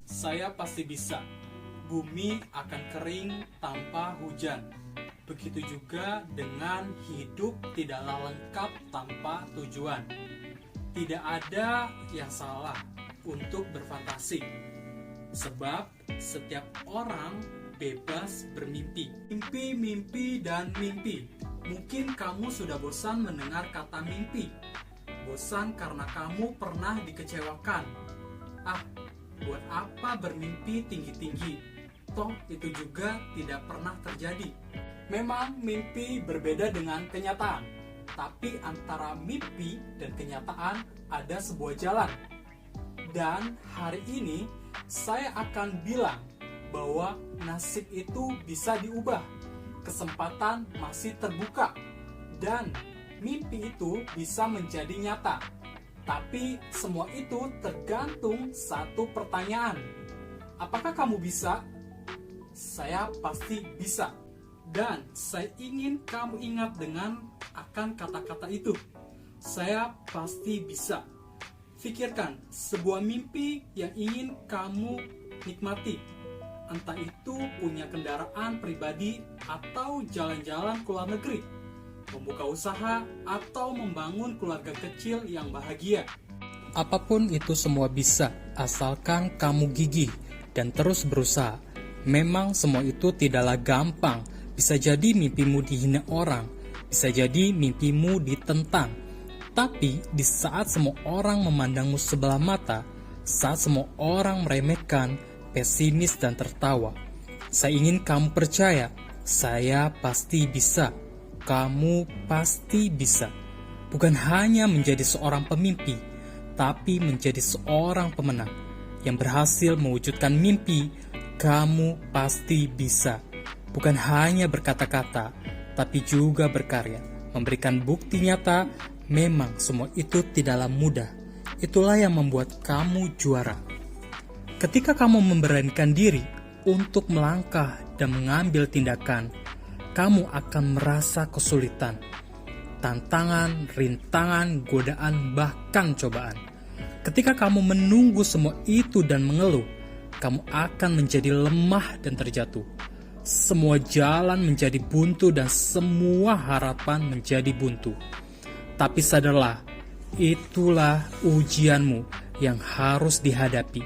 Saya pasti bisa. Bumi akan kering tanpa hujan. Begitu juga dengan hidup tidaklah lengkap tanpa tujuan. Tidak ada yang salah untuk berfantasi. Sebab setiap orang bebas bermimpi. Mimpi, mimpi, dan mimpi. Mungkin kamu sudah bosan mendengar kata mimpi. Bosan karena kamu pernah dikecewakan. Buat apa bermimpi tinggi-tinggi? Toh itu juga tidak pernah terjadi. Memang mimpi berbeda dengan kenyataan. Tapi antara mimpi dan kenyataan ada sebuah jalan. Dan hari ini saya akan bilang bahwa nasib itu bisa diubah. Kesempatan masih terbuka. Dan mimpi itu bisa menjadi nyata. Tapi semua itu tergantung satu pertanyaan. Apakah kamu bisa? Saya pasti bisa. Dan saya ingin kamu ingat dengan akan kata-kata itu. Saya pasti bisa. Pikirkan sebuah mimpi yang ingin kamu nikmati. Entah itu punya kendaraan pribadi atau jalan-jalan ke luar negeri, membuka usaha, atau membangun keluarga kecil yang bahagia. Apapun itu semua bisa, asalkan kamu gigih dan terus berusaha. Memang semua itu tidaklah gampang. Bisa jadi mimpimu dihina orang, bisa jadi mimpimu ditentang. Tapi di saat semua orang memandangmu sebelah mata, saat semua orang meremehkan, pesimis dan tertawa, saya ingin kamu percaya, saya pasti bisa. Kamu pasti bisa. Bukan hanya menjadi seorang pemimpi, tapi menjadi seorang pemenang yang berhasil mewujudkan mimpi. Kamu pasti bisa. Bukan hanya berkata-kata, tapi juga berkarya, memberikan bukti nyata. Memang semua itu tidaklah mudah. Itulah yang membuat kamu juara. Ketika kamu memberanikan diri untuk melangkah dan mengambil tindakan, kamu akan merasa kesulitan, tantangan, rintangan, godaan, bahkan cobaan. Ketika kamu menunggu semua itu dan mengeluh, kamu akan menjadi lemah dan terjatuh. Semua jalan menjadi buntu dan semua harapan menjadi buntu. Tapi sadarlah, itulah ujianmu yang harus dihadapi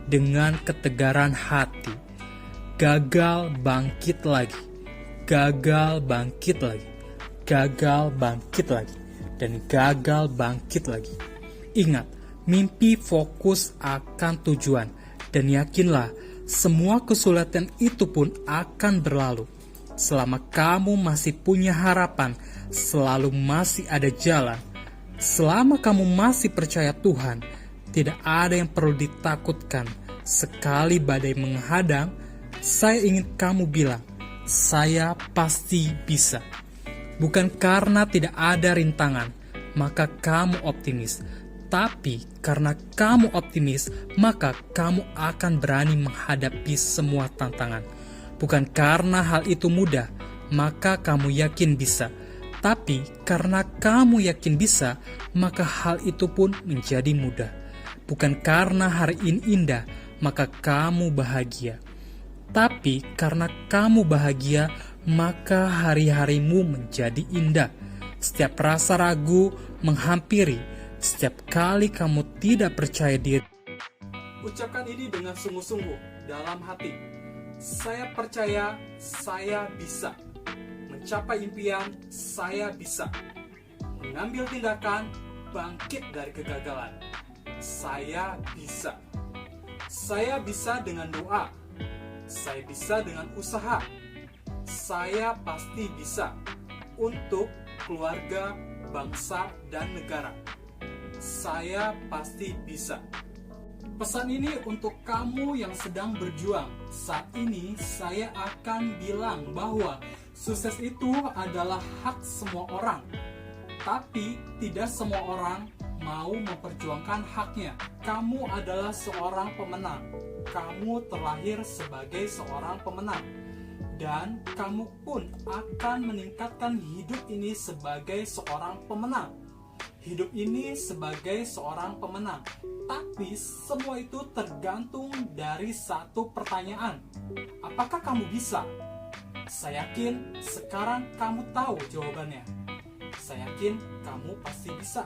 dengan ketegaran hati. Gagal bangkit lagi. Gagal bangkit lagi, gagal bangkit lagi, dan gagal bangkit lagi. Ingat, mimpi fokus akan tujuan, dan yakinlah semua kesulitan itu pun akan berlalu. Selama kamu masih punya harapan, selalu masih ada jalan. Selama kamu masih percaya Tuhan, tidak ada yang perlu ditakutkan. Sekali badai menghadang, saya ingin kamu bilang, saya pasti bisa. Bukan karena tidak ada rintangan, maka kamu optimis. Tapi karena kamu optimis, maka kamu akan berani menghadapi semua tantangan. Bukan karena hal itu mudah, maka kamu yakin bisa. Tapi karena kamu yakin bisa, maka hal itu pun menjadi mudah. Bukan karena hari ini indah, maka kamu bahagia. Tapi karena kamu bahagia, maka hari-harimu menjadi indah. Setiap rasa ragu menghampiri, setiap kali kamu tidak percaya diri. Ucapkan ini dengan sungguh-sungguh dalam hati. Saya percaya saya bisa. Mencapai impian, saya bisa. Mengambil tindakan, bangkit dari kegagalan. Saya bisa. Saya bisa dengan doa. Saya bisa dengan usaha. Saya pasti bisa untuk keluarga, bangsa, dan negara. Saya pasti bisa. Pesan ini untuk kamu yang sedang berjuang. Saat ini saya akan bilang bahwa sukses itu adalah hak semua orang. Tapi tidak semua orang mau memperjuangkan haknya. Kamu adalah seorang pemenang. Kamu terlahir sebagai seorang pemenang. dan kamu pun akan meningkatkan hidup ini sebagai seorang pemenang. Hidup ini sebagai seorang pemenang. Tapi semua itu tergantung dari satu pertanyaan. Apakah kamu bisa? Saya yakin sekarang kamu tahu jawabannya. Saya yakin kamu pasti bisa.